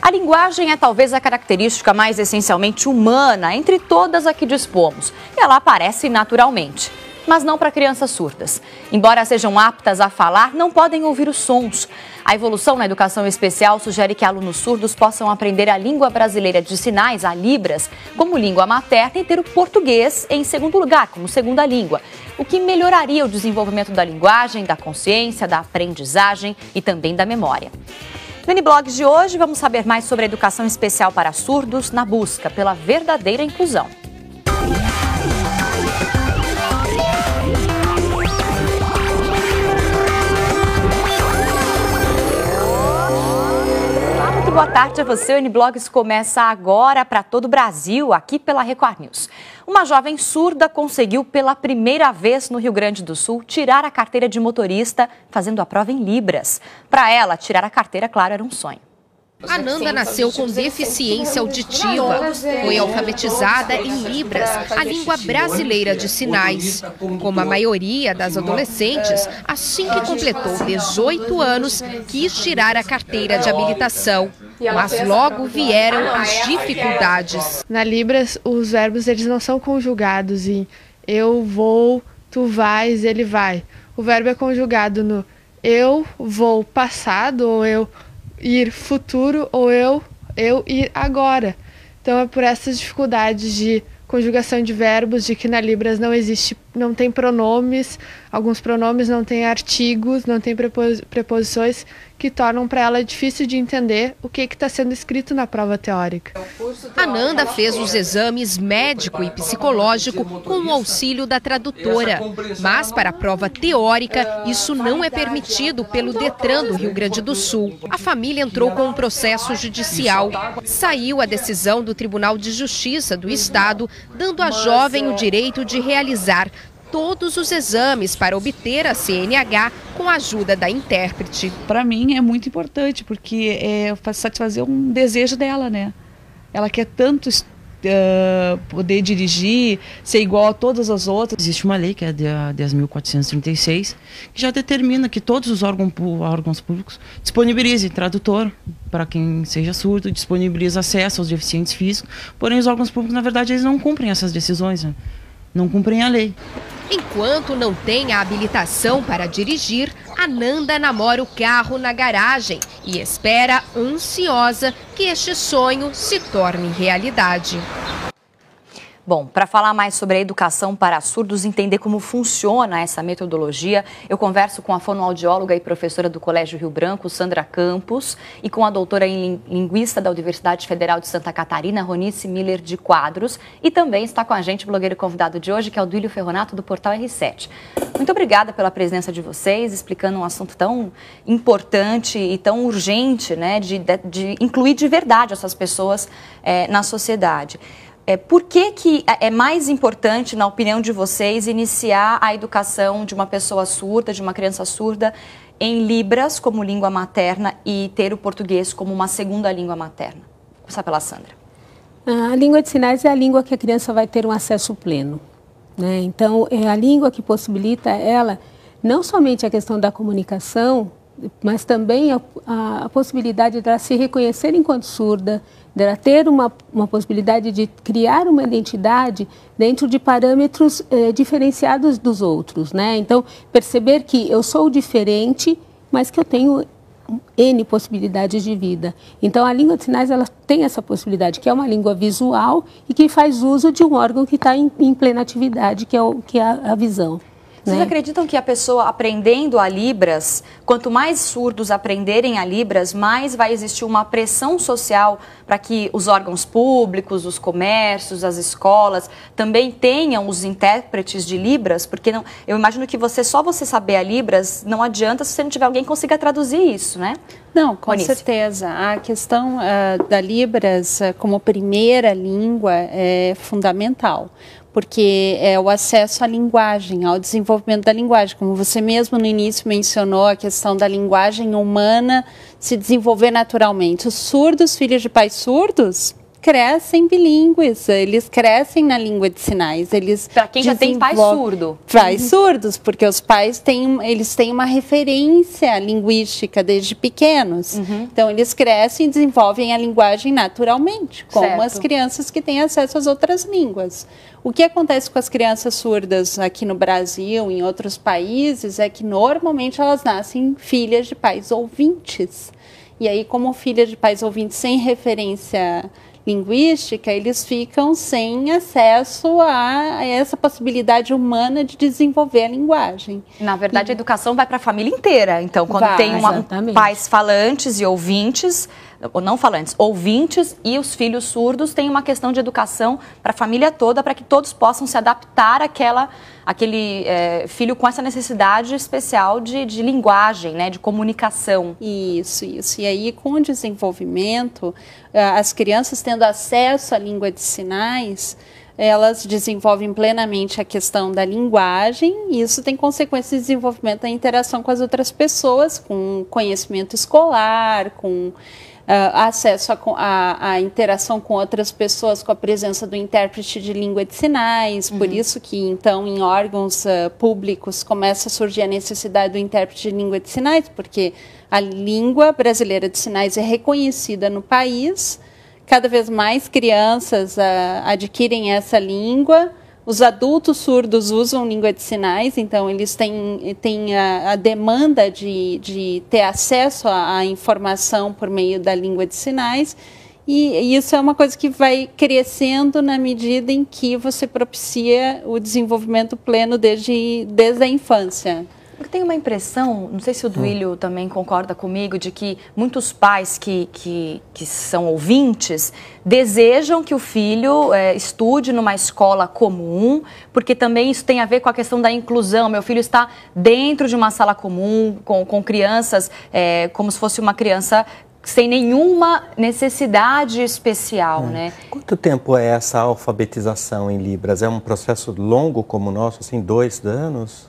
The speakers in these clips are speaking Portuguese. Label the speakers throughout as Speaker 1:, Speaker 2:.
Speaker 1: A linguagem é talvez a característica mais essencialmente humana entre todas a que dispomos. E ela aparece naturalmente, mas não para crianças surdas. Embora sejam aptas a falar, não podem ouvir os sons. A evolução na educação especial sugere que alunos surdos possam aprender a língua brasileira de sinais, a Libras, como língua materna e ter o português em segundo lugar, como segunda língua, o que melhoraria o desenvolvimento da linguagem, da consciência, da aprendizagem e também da memória. No Uniblogs de hoje, vamos saber mais sobre a educação especial para surdos na busca pela verdadeira inclusão. Boa tarde a você. O Uniblogs começa agora para todo o Brasil, aqui pela Record News. Uma jovem surda conseguiu pela primeira vez no Rio Grande do Sul tirar a carteira de motorista fazendo a prova em Libras. Para ela, tirar a carteira, claro, era um sonho.
Speaker 2: Ananda nasceu com deficiência auditiva. Foi alfabetizada em Libras, a língua brasileira de sinais. Como a maioria das adolescentes, assim que completou 18 anos, quis tirar a carteira de habilitação. Mas logo vieram as dificuldades.
Speaker 3: Na Libras, os verbos eles não são conjugados em eu vou, tu vais, ele vai. O verbo é conjugado no eu vou passado ou eu ir futuro ou eu ir agora. Então é por essas dificuldades de conjugação de verbos, de que na Libras não tem pronomes, alguns pronomes não têm artigos, não tem preposições, que tornam para ela difícil de entender o que está sendo escrito na prova teórica.
Speaker 2: Ananda fez os exames médico e psicológico com o auxílio da tradutora. Mas para a prova teórica, isso não é permitido pelo Detran do Rio Grande do Sul. A família entrou com um processo judicial. Saiu a decisão do Tribunal de Justiça do Estado, dando à jovem o direito de realizar todos os exames para obter a CNH com a ajuda da intérprete.
Speaker 4: Para mim é muito importante, porque é satisfazer um desejo dela, né? Ela quer tanto poder dirigir, ser igual a todas as outras.
Speaker 5: Existe uma lei, que é a 10.436, que já determina que todos os órgãos públicos disponibilizem tradutor para quem seja surdo, disponibiliza acesso aos deficientes físicos, porém os órgãos públicos, na verdade, eles não cumprem essas decisões, né? Não cumprem a lei.
Speaker 2: Enquanto não tem a habilitação para dirigir, Ananda namora o carro na garagem e espera ansiosa que este sonho se torne realidade.
Speaker 1: Bom, para falar mais sobre a educação para surdos, entender como funciona essa metodologia, eu converso com a fonoaudióloga e professora do Colégio Rio Branco, Sandra Campos, e com a doutora em linguista da Universidade Federal de Santa Catarina, Ronice Miller de Quadros, e também está com a gente o blogueiro convidado de hoje, que é o Duílio Ferronato, do Portal R7. Muito obrigada pela presença de vocês, explicando um assunto tão importante e tão urgente, né, de incluir de verdade essas pessoas na sociedade. Por que é mais importante, na opinião de vocês, iniciar a educação de uma pessoa surda, de uma criança surda, em Libras como língua materna e ter o português como uma segunda língua materna? Vou começar pela Sandra.
Speaker 6: A língua de sinais é a língua que a criança vai ter um acesso pleno, né? Então, é a língua que possibilita ela, não somente a questão da comunicação, mas também a possibilidade de ela se reconhecer enquanto surda, de ela ter uma possibilidade de criar uma identidade dentro de parâmetros diferenciados dos outros, né? Então, perceber que eu sou diferente, mas que eu tenho N possibilidades de vida. Então, a língua de sinais ela tem essa possibilidade, que é uma língua visual e que faz uso de um órgão que está em plena atividade, que é a visão.
Speaker 1: Vocês acreditam que a pessoa aprendendo a Libras, quanto mais surdos aprenderem a Libras, mais vai existir uma pressão social para que os órgãos públicos, os comércios, as escolas também tenham os intérpretes de Libras? Porque não, eu imagino que só você saber a Libras não adianta se você não tiver alguém que consiga traduzir isso, né?
Speaker 7: Não, com certeza. A questão da Libras como primeira língua é fundamental, porque é o acesso à linguagem, ao desenvolvimento da linguagem. Como você mesmo no início mencionou, a questão da linguagem humana se desenvolver naturalmente. Os surdos, filhos de pais surdos, crescem bilíngues, eles crescem na língua de sinais.
Speaker 1: Para quem já tem pai surdo.
Speaker 7: Pais surdos, porque os pais eles têm uma referência linguística desde pequenos. Então, eles crescem e desenvolvem a linguagem naturalmente, como as crianças que têm acesso às outras línguas. O que acontece com as crianças surdas aqui no Brasil, em outros países, é que normalmente elas nascem filhas de pais ouvintes. E aí, como filhas de pais ouvintes sem referência linguística, eles ficam sem acesso a essa possibilidade humana de desenvolver a linguagem.
Speaker 1: Na verdade, a educação vai para a família inteira. Então, quando tem pais falantes e ouvintes, ou não falantes, ouvintes e os filhos surdos, tem uma questão de educação para a família toda, para que todos possam se adaptar àquele filho com essa necessidade especial de linguagem, né, de comunicação.
Speaker 7: Isso. E aí, com o desenvolvimento, as crianças tendo acesso à língua de sinais, elas desenvolvem plenamente a questão da linguagem, e isso tem consequências de desenvolvimento da interação com as outras pessoas, com conhecimento escolar, com acesso à interação com outras pessoas, com a presença do intérprete de língua de sinais. Por isso que, então, em órgãos públicos começa a surgir a necessidade do intérprete de língua de sinais, porque a língua brasileira de sinais é reconhecida no país, cada vez mais crianças adquirem essa língua. Os adultos surdos usam língua de sinais, então eles têm a demanda de ter acesso à informação por meio da língua de sinais, e isso é uma coisa que vai crescendo na medida em que você propicia o desenvolvimento pleno desde a infância.
Speaker 1: Eu tenho uma impressão, não sei se o Duílio também concorda comigo, de que muitos pais que são ouvintes desejam que o filho estude numa escola comum, porque também isso tem a ver com a questão da inclusão. Meu filho está dentro de uma sala comum, com crianças, como se fosse uma criança sem nenhuma necessidade especial, né?
Speaker 8: Quanto tempo é essa alfabetização em Libras? É um processo longo como o nosso, assim, 2 anos?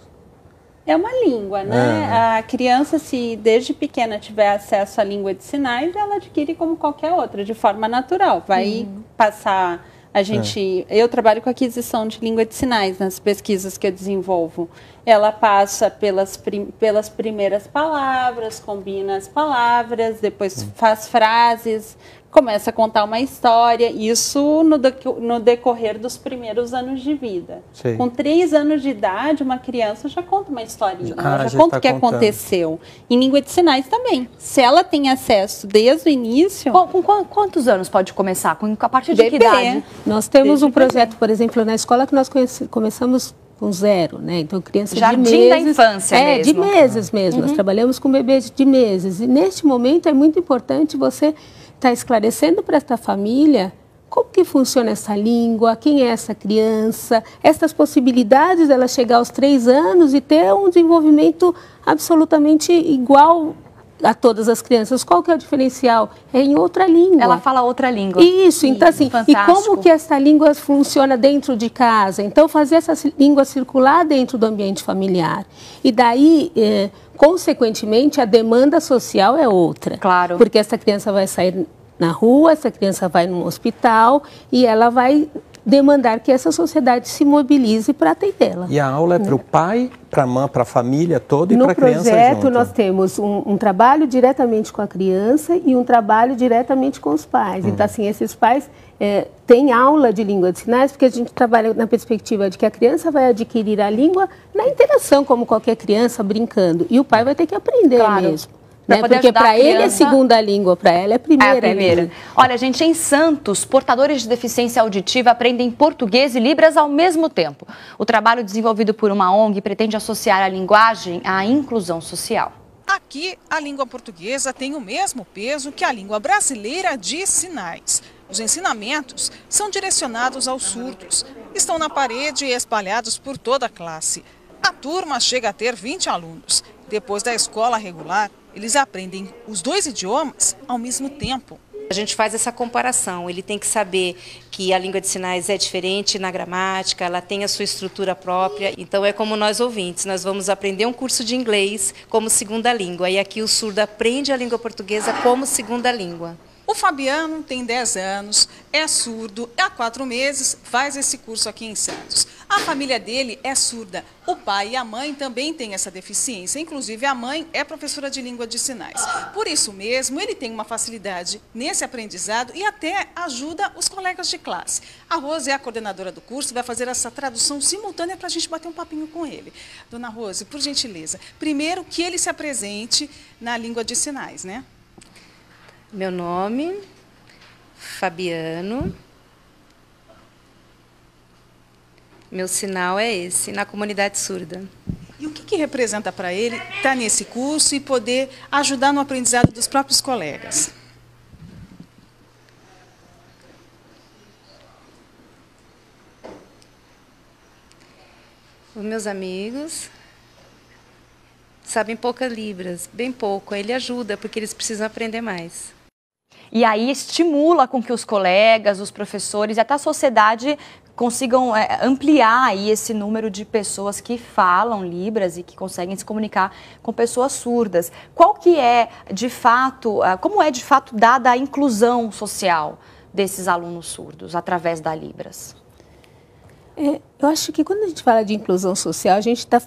Speaker 7: É uma língua, né? A criança, se desde pequena tiver acesso à língua de sinais, ela adquire como qualquer outra, de forma natural. Vai passar... Eu trabalho com aquisição de língua de sinais nas pesquisas que eu desenvolvo. Ela passa pelas primeiras palavras, combina as palavras, depois faz frases, começa a contar uma história, isso no decorrer dos primeiros anos de vida. Sim. Com 3 anos de idade, uma criança já conta uma historinha, já conta o que aconteceu. Em língua de sinais também. Se ela tem acesso desde o início...
Speaker 1: Com quantos anos pode começar? A partir de que idade?
Speaker 6: Nós temos um projeto, por exemplo, na escola que nós começamos com 0, né? Então, crianças de meses...
Speaker 1: Jardim da infância mesmo.
Speaker 6: De meses mesmo. Nós trabalhamos com bebês de meses. E neste momento é muito importante você estar esclarecendo para esta família como que funciona essa língua, quem é essa criança, essas possibilidades dela chegar aos 3 anos e ter um desenvolvimento absolutamente igual a todas as crianças. Qual que é o diferencial? É em outra língua.
Speaker 1: Ela fala outra língua.
Speaker 6: Isso, então assim, fantástico. E como que essa língua funciona dentro de casa? Então, fazer essa língua circular dentro do ambiente familiar. E daí, consequentemente, a demanda social é outra.
Speaker 1: Claro.
Speaker 6: Porque essa criança vai sair na rua, essa criança vai num hospital e ela vai demandar que essa sociedade se mobilize para atendê-la.
Speaker 8: E a aula é para o pai, para a mãe, para a família toda e para a criança junto?
Speaker 6: No projeto nós temos um trabalho diretamente com a criança e um trabalho diretamente com os pais. Então, assim, esses pais têm aula de língua de sinais, porque a gente trabalha na perspectiva de que a criança vai adquirir a língua na interação, como qualquer criança, brincando. E o pai vai ter que aprender mesmo. Né? Porque para ele é segunda língua, para ela é a primeira língua.
Speaker 1: Olha, gente, em Santos, portadores de deficiência auditiva aprendem português e Libras ao mesmo tempo. O trabalho desenvolvido por uma ONG pretende associar a linguagem à inclusão social.
Speaker 9: Aqui, a língua portuguesa tem o mesmo peso que a língua brasileira de sinais. Os ensinamentos são direcionados aos surdos. Estão na parede e espalhados por toda a classe. A turma chega a ter 20 alunos. Depois da escola regular, eles aprendem os 2 idiomas ao mesmo tempo.
Speaker 10: A gente faz essa comparação, ele tem que saber que a língua de sinais é diferente na gramática, ela tem a sua estrutura própria, então é como nós ouvintes, nós vamos aprender um curso de inglês como segunda língua, e aqui o surdo aprende a língua portuguesa como segunda língua.
Speaker 9: O Fabiano tem 10 anos, é surdo, há 4 meses faz esse curso aqui em Santos. A família dele é surda. O pai e a mãe também têm essa deficiência. Inclusive, a mãe é professora de língua de sinais. Por isso mesmo, ele tem uma facilidade nesse aprendizado e até ajuda os colegas de classe. A Rose é a coordenadora do curso, vai fazer essa tradução simultânea para a gente bater um papinho com ele. Dona Rose, por gentileza, primeiro que ele se apresente na língua de sinais, né?
Speaker 10: Meu nome, Fabiano. Meu sinal é esse, na comunidade surda.
Speaker 9: E o que representa para ele estar nesse curso e poder ajudar no aprendizado dos próprios colegas?
Speaker 10: Os meus amigos sabem poucas libras, bem pouco. Ele ajuda, porque eles precisam aprender mais.
Speaker 1: E aí estimula com que os colegas, os professores e até a sociedade consigam ampliar aí esse número de pessoas que falam Libras e que conseguem se comunicar com pessoas surdas. Qual que é, de fato, como é de fato dada a inclusão social desses alunos surdos através da Libras?
Speaker 6: Eu acho que quando a gente fala de inclusão social, a gente está,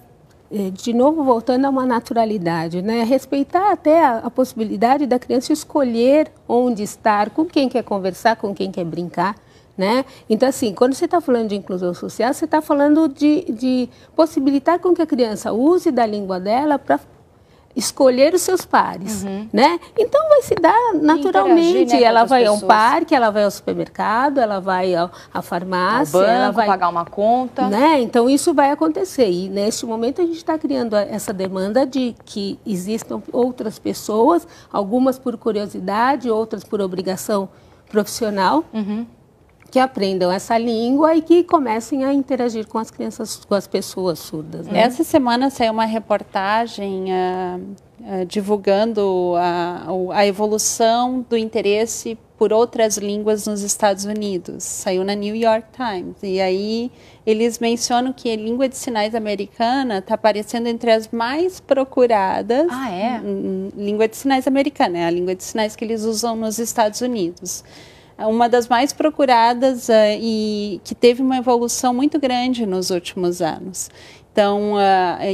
Speaker 6: de novo, voltando a uma naturalidade, né? Respeitar até a possibilidade da criança escolher onde estar, com quem quer conversar, com quem quer brincar. Né? Então, assim, quando você está falando de inclusão social, você está falando de possibilitar com que a criança use da língua dela para escolher os seus pares, né? Então, vai se dar naturalmente. Né, ela vai ao parque, ela vai ao supermercado, ela vai à farmácia,
Speaker 1: ao banco,
Speaker 6: ela vai
Speaker 1: pagar uma conta.
Speaker 6: Né? Então, isso vai acontecer. E, neste momento, a gente está criando essa demanda de que existam outras pessoas, algumas por curiosidade, outras por obrigação profissional, que aprendam essa língua e que comecem a interagir com as crianças, com as pessoas surdas. Né?
Speaker 7: Essa semana saiu uma reportagem divulgando a evolução do interesse por outras línguas nos Estados Unidos. Saiu na New York Times. E aí eles mencionam que a língua de sinais americana está aparecendo entre as mais procuradas.
Speaker 1: Ah, é?
Speaker 7: Língua de sinais americana, é a língua de sinais que eles usam nos Estados Unidos. Uma das mais procuradas e que teve uma evolução muito grande nos últimos anos. Então,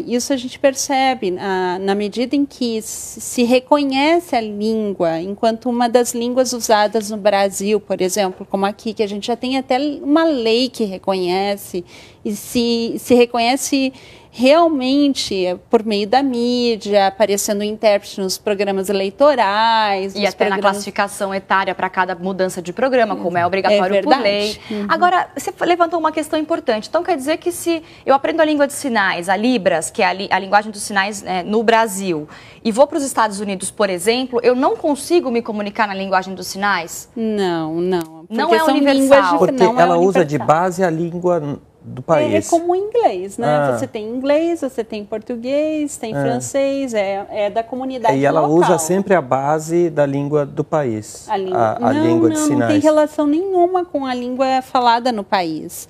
Speaker 7: isso a gente percebe na medida em que se reconhece a língua enquanto uma das línguas usadas no Brasil, por exemplo, como aqui, que a gente já tem até uma lei que reconhece, e se reconhece realmente por meio da mídia, aparecendo intérprete nos programas eleitorais.
Speaker 1: E até na classificação etária para cada mudança de programa, como é obrigatório por lei. Agora, você levantou uma questão importante. Então, quer dizer que se eu aprendo a língua de sinais, a Libras, que é a linguagem dos sinais no Brasil, e vou para os Estados Unidos, por exemplo, eu não consigo me comunicar na linguagem dos sinais?
Speaker 7: Não.
Speaker 1: Não é universal.
Speaker 8: Porque ela usa de base a língua do país.
Speaker 7: É como o inglês, né? Você tem inglês, você tem português, tem francês, é da comunidade local.
Speaker 8: E ela usa sempre a base da língua do país, a língua de sinais.
Speaker 7: Não tem relação nenhuma com a língua falada no país.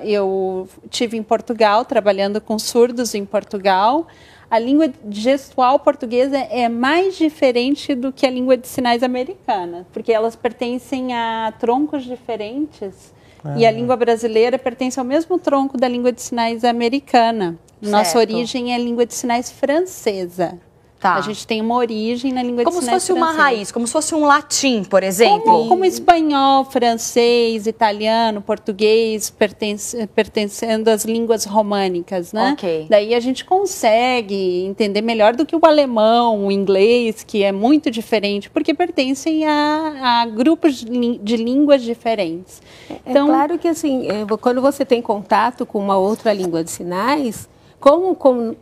Speaker 7: Eu tive em Portugal, trabalhando com surdos em Portugal. A língua gestual portuguesa é mais diferente do que a língua de sinais americana, porque elas pertencem a troncos diferentes. E a língua brasileira pertence ao mesmo tronco da língua de sinais americana. Nossa origem é a língua de sinais francesa.
Speaker 1: Tá.
Speaker 7: A gente tem uma origem na língua de sinais francesa.
Speaker 1: Como se fosse uma raiz, como se fosse um latim, por exemplo.
Speaker 7: Como espanhol, francês, italiano, português, pertencendo às línguas românicas, né?
Speaker 1: Ok.
Speaker 7: Daí a gente consegue entender melhor do que o alemão, o inglês, que é muito diferente, porque pertencem a grupos de línguas diferentes.
Speaker 6: Então, claro que, assim, quando você tem contato com uma outra língua de sinais, quando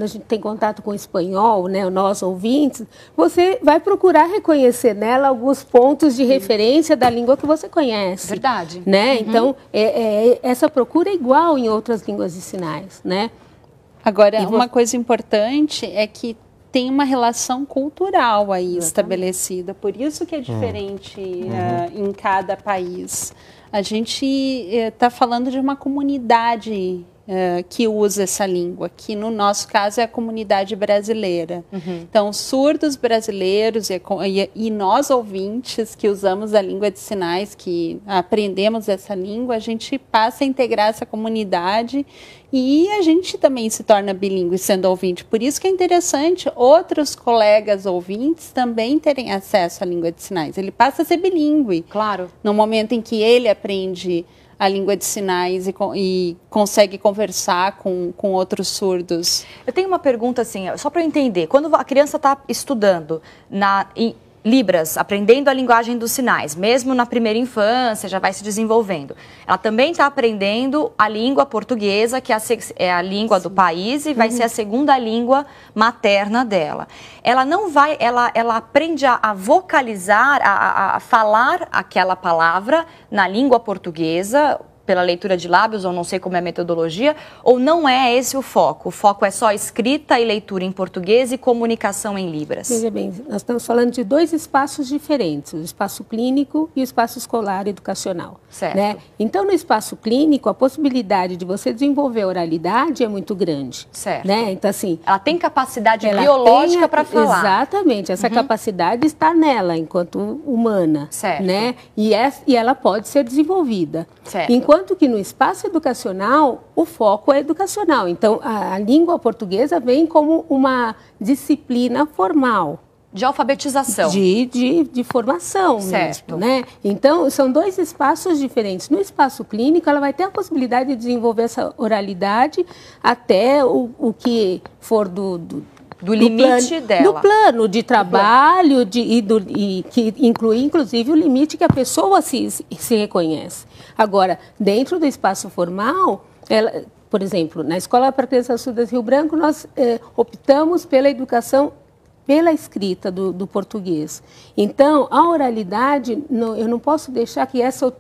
Speaker 6: a gente tem contato com o espanhol, né, nós ouvintes, você vai procurar reconhecer nela alguns pontos de referência da língua que você conhece.
Speaker 1: Verdade.
Speaker 6: Né? Então, essa procura é igual em outras línguas de sinais, né?
Speaker 7: Agora, uma coisa importante é que tem uma relação cultural aí estabelecida, por isso que é diferente em cada país. A gente está falando de uma comunidade que usa essa língua, que no nosso caso é a comunidade brasileira. Então, surdos brasileiros e nós ouvintes que usamos a língua de sinais, que aprendemos essa língua, a gente passa a integrar essa comunidade e a gente também se torna bilíngue sendo ouvinte. Por isso que é interessante outros colegas ouvintes também terem acesso à língua de sinais. Ele passa a ser bilíngue.
Speaker 1: Claro.
Speaker 7: No momento em que ele aprende a língua de sinais e consegue conversar com outros surdos.
Speaker 1: Eu tenho uma pergunta assim, só para eu entender. Quando a criança está estudando em Libras, aprendendo a linguagem dos sinais, mesmo na primeira infância, já vai se desenvolvendo. Ela também está aprendendo a língua portuguesa, que é a língua do país e vai ser a segunda língua materna dela. Ela não vai, ela aprende a vocalizar, a falar aquela palavra na língua portuguesa, pela leitura de lábios, ou não sei como é a metodologia, ou não é esse o foco? O foco é só escrita e leitura em português e comunicação em Libras?
Speaker 6: Veja bem, nós estamos falando de dois espaços diferentes, o espaço clínico e o espaço escolar educacional.
Speaker 1: Certo.
Speaker 6: Né? Então, no espaço clínico, a possibilidade de você desenvolver a oralidade é muito grande.
Speaker 1: Certo.
Speaker 6: Né? Então, assim,
Speaker 1: ela tem capacidade biológica para falar.
Speaker 6: Exatamente, essa capacidade está nela, enquanto humana.
Speaker 1: Certo.
Speaker 6: Né? E ela pode ser desenvolvida.
Speaker 1: Certo.
Speaker 6: Enquanto que no espaço educacional, o foco é educacional. Então, a língua portuguesa vem como uma disciplina formal.
Speaker 1: De alfabetização.
Speaker 6: De formação.
Speaker 1: Certo.
Speaker 6: Mesmo, né? Então, são dois espaços diferentes. No espaço clínico, ela vai ter a possibilidade de desenvolver essa oralidade até o que for do
Speaker 1: limite dela.
Speaker 6: Do plano de trabalho e que inclui, inclusive, o limite que a pessoa se reconhece. Agora, dentro do espaço formal, por exemplo, na Escola para Crianças Surdas Rio Branco, nós optamos pela educação pela escrita do português. Então, a oralidade, eu não posso deixar que essa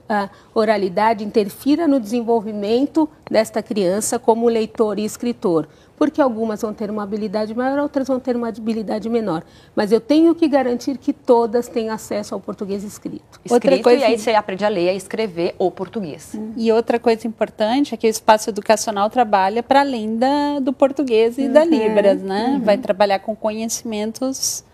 Speaker 6: oralidade interfira no desenvolvimento desta criança como leitor e escritor, porque algumas vão ter uma habilidade maior, outras vão ter uma habilidade menor. Mas eu tenho que garantir que todas tenham acesso ao português escrito.
Speaker 1: E aí você aprende a ler e a escrever o português.
Speaker 7: E outra coisa importante é que o espaço educacional trabalha para além do português e da Libras, né? Vai trabalhar com conhecimentos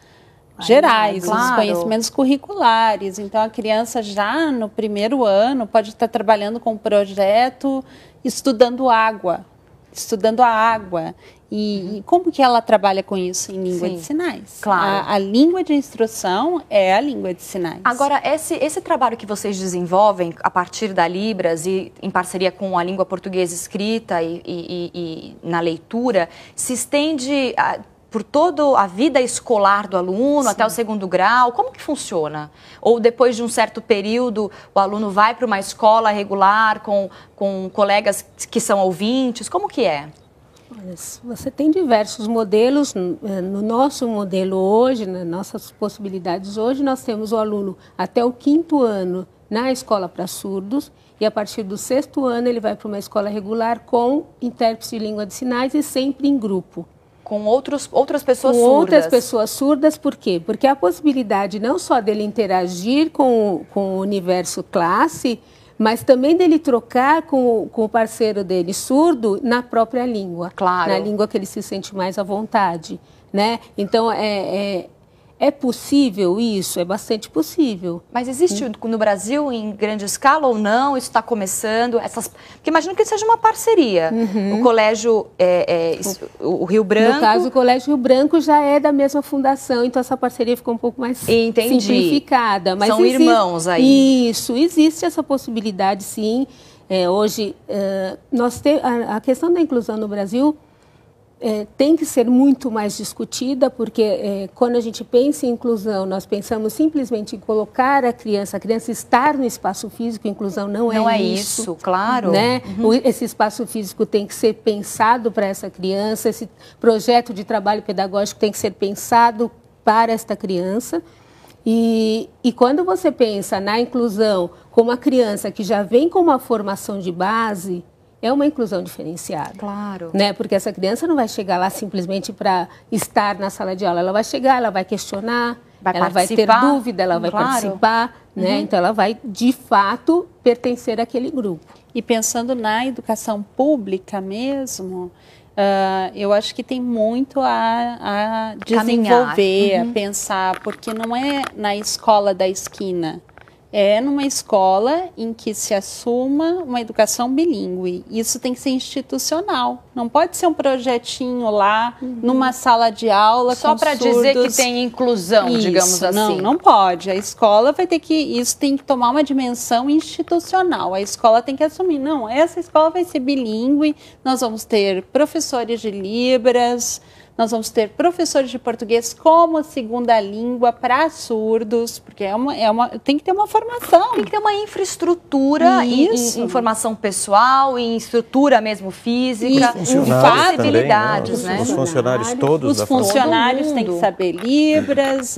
Speaker 7: gerais,
Speaker 1: claro.
Speaker 7: Os conhecimentos curriculares. Então, a criança já no primeiro ano pode estar trabalhando com um projeto estudando água. Estudando a água. E como que ela trabalha com isso em língua de sinais?
Speaker 1: Claro.
Speaker 7: A língua de instrução é a língua de sinais.
Speaker 1: Agora, esse trabalho que vocês desenvolvem a partir da Libras e em parceria com a língua portuguesa escrita e na leitura, se estende por toda a vida escolar do aluno, até o segundo grau? Como que funciona? Ou depois de um certo período, o aluno vai para uma escola regular com colegas que são ouvintes? Como que é?
Speaker 6: Você tem diversos modelos. No nosso modelo hoje, nas nossas possibilidades hoje, nós temos o aluno até o 5º ano na escola para surdos, e a partir do 6º ano ele vai para uma escola regular com intérprete de língua de sinais e sempre em grupo.
Speaker 1: Com outras pessoas surdas?
Speaker 6: Com outras pessoas surdas, por quê? Porque a possibilidade não só dele interagir com o universo classe, mas também dele trocar com o parceiro dele surdo na própria língua.
Speaker 1: Claro.
Speaker 6: Na língua que ele se sente mais à vontade, né? Então, é possível isso? É bastante possível.
Speaker 1: Mas existe no Brasil em grande escala ou não? Isso está começando? Porque imagino que seja uma parceria. O colégio, o Rio Branco...
Speaker 6: No caso, o Colégio Rio Branco já é da mesma fundação, então essa parceria ficou um pouco mais simplificada. Mas
Speaker 1: são irmãos aí.
Speaker 6: Isso, existe essa possibilidade, sim. Hoje, a questão da inclusão no Brasil... tem que ser muito mais discutida, porque quando a gente pensa em inclusão, nós pensamos simplesmente em colocar a criança estar no espaço físico. Inclusão não é isso,
Speaker 1: claro.
Speaker 6: Né? Esse espaço físico tem que ser pensado para essa criança, esse projeto de trabalho pedagógico tem que ser pensado para esta criança. E quando você pensa na inclusão com uma criança que já vem com uma formação de base, é uma inclusão diferenciada.
Speaker 1: Claro.
Speaker 6: Né? Porque essa criança não vai chegar lá simplesmente para estar na sala de aula. Ela vai chegar, ela vai questionar, ela vai ter dúvida, ela vai participar, né? Então ela vai, de fato, pertencer àquele grupo.
Speaker 7: E pensando na educação pública mesmo, eu acho que tem muito a desenvolver, a pensar, porque não é na escola da esquina. É numa escola em que se assuma uma educação bilíngue. Isso tem que ser institucional. Não pode ser um projetinho lá, numa sala de aula
Speaker 1: só para dizer que tem inclusão, digamos assim.
Speaker 7: Não pode. A escola vai ter que... Isso tem que tomar uma dimensão institucional. A escola tem que assumir. Não, essa escola vai ser bilíngue. Nós vamos ter professores de Libras... Nós vamos ter professores de português como segunda língua para surdos, porque tem que ter uma formação.
Speaker 1: Tem que ter uma infraestrutura em formação pessoal, em estrutura mesmo física,
Speaker 8: possibilidades, né? Os funcionários todos.
Speaker 7: Os funcionários têm que saber Libras,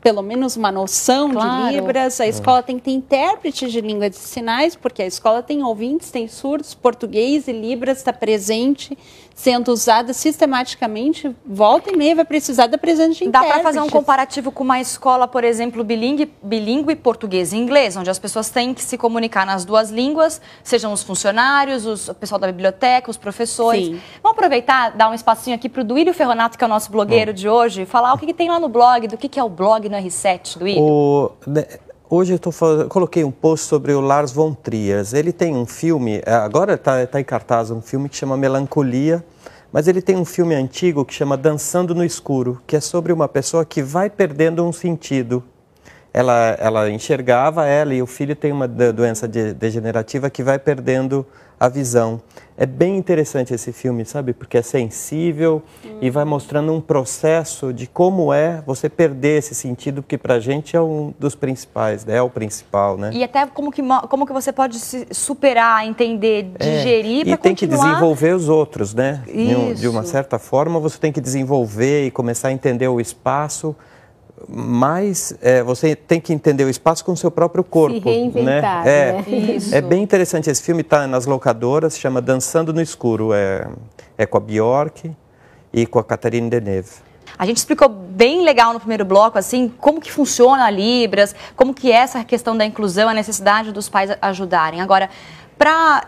Speaker 7: pelo menos uma noção de Libras. A escola tem que ter intérpretes de língua de sinais, porque a escola tem ouvintes, tem surdos, português e Libras está presente, sendo usada sistematicamente. Volta e meia vai precisar da presença de intérpretes.
Speaker 1: Dá para fazer um comparativo com uma escola, por exemplo, bilíngue português e inglês, onde as pessoas têm que se comunicar nas duas línguas, sejam os funcionários, o pessoal da biblioteca, os professores. Sim. Vamos aproveitar, dar um espacinho aqui para o Duílio Ferronato, que é o nosso blogueiro de hoje, falar o que tem lá no blog, do que é o blog no R7, Duílio.
Speaker 8: Hoje eu coloquei um post sobre o Lars von Trier. Ele tem um filme, agora está em cartaz um filme que chama Melancolia, mas ele tem um filme antigo que chama Dançando no Escuro, que é sobre uma pessoa que vai perdendo um sentido. Ela enxergava, ela e o filho têm uma doença degenerativa que vai perdendo a visão. É bem interessante esse filme, sabe? Porque é sensível e vai mostrando um processo de como é você perder esse sentido, porque pra gente é um dos principais, né? É o principal, né?
Speaker 1: E até como que você pode se superar, entender, digerir para continuar...
Speaker 8: E tem que desenvolver os outros, né? Isso. De uma certa forma, você tem que desenvolver e começar a entender o espaço, mas você tem que entender o espaço com o seu próprio corpo. Se
Speaker 6: reinventar,
Speaker 8: né? É bem interessante. Esse filme está nas locadoras, se chama Dançando no Escuro. É com a Bjork e com a Catherine Deneuve.
Speaker 1: A gente explicou bem legal no primeiro bloco, assim, como que funciona a Libras, como que é essa questão da inclusão, a necessidade dos pais ajudarem. Agora,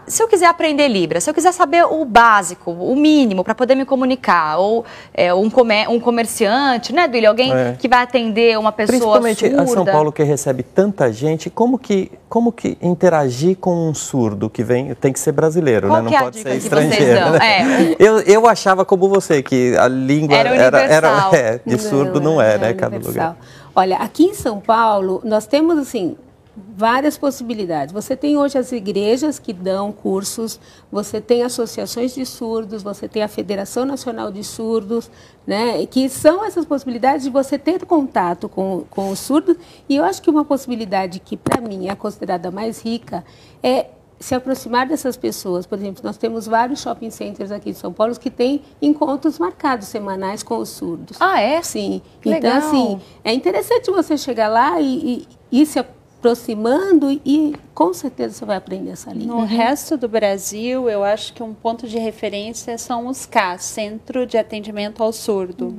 Speaker 1: se eu quiser aprender Libras, se eu quiser saber o básico, o mínimo, para poder me comunicar, ou um comerciante, né, Duílio? Alguém que vai atender uma pessoa
Speaker 8: Principalmente
Speaker 1: surda.
Speaker 8: A São Paulo, que recebe tanta gente, como que interagir com um surdo que tem que ser brasileiro,
Speaker 1: Qual
Speaker 8: né?
Speaker 1: Não
Speaker 8: pode ser estrangeiro. Né? Eu achava como você, que a língua era de surdo não é, né? Cada lugar.
Speaker 6: Olha, aqui em São Paulo, nós temos, assim, várias possibilidades. Você tem hoje as igrejas que dão cursos, você tem associações de surdos, você tem a Federação Nacional de Surdos, né, que são essas possibilidades de você ter contato com os surdos. E eu acho que uma possibilidade que, para mim, é considerada mais rica é se aproximar dessas pessoas. Por exemplo, nós temos vários shopping centers aqui em São Paulo que têm encontros marcados semanais com os surdos.
Speaker 1: Ah, é?
Speaker 6: Sim.
Speaker 1: Legal.
Speaker 6: Então, assim, é interessante você chegar lá e se aproximando e com certeza você vai aprender essa língua.
Speaker 7: No resto do Brasil, eu acho que um ponto de referência são os CAS, Centro de Atendimento ao Surdo.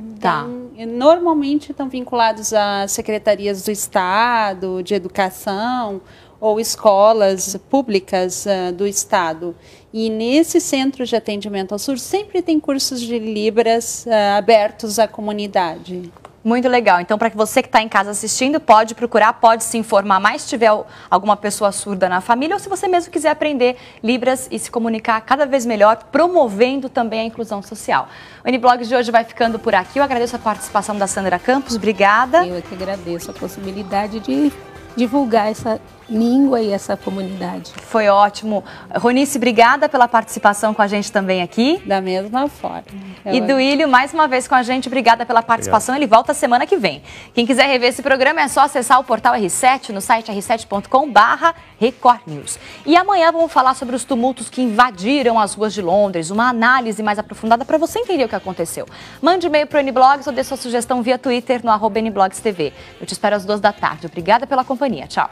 Speaker 7: Normalmente estão vinculados a secretarias do Estado, de educação, ou escolas públicas do Estado. E nesse centro de atendimento ao surdo sempre tem cursos de Libras abertos à comunidade.
Speaker 1: Muito legal. Então, para que você que está em casa assistindo, pode procurar, pode se informar mais se tiver alguma pessoa surda na família ou se você mesmo quiser aprender Libras e se comunicar cada vez melhor, promovendo também a inclusão social. O Uniblog de hoje vai ficando por aqui. Eu agradeço a participação da Sandra Campos. Obrigada.
Speaker 6: Eu é que agradeço a possibilidade de divulgar essa língua e essa comunidade.
Speaker 1: Foi ótimo. Ronice, obrigada pela participação com a gente também aqui.
Speaker 7: Da mesma forma.
Speaker 1: E Duílio, mais uma vez com a gente, obrigada pela participação. Ele volta semana que vem. Quem quiser rever esse programa é só acessar o portal R7 no site r7.com/Record News. E amanhã vamos falar sobre os tumultos que invadiram as ruas de Londres, uma análise mais aprofundada para você entender o que aconteceu. Mande e-mail para o Uniblogs ou dê sua sugestão via Twitter no @NBlogsTV. Eu te espero às 2 da tarde. Obrigada pela companhia. Tchau.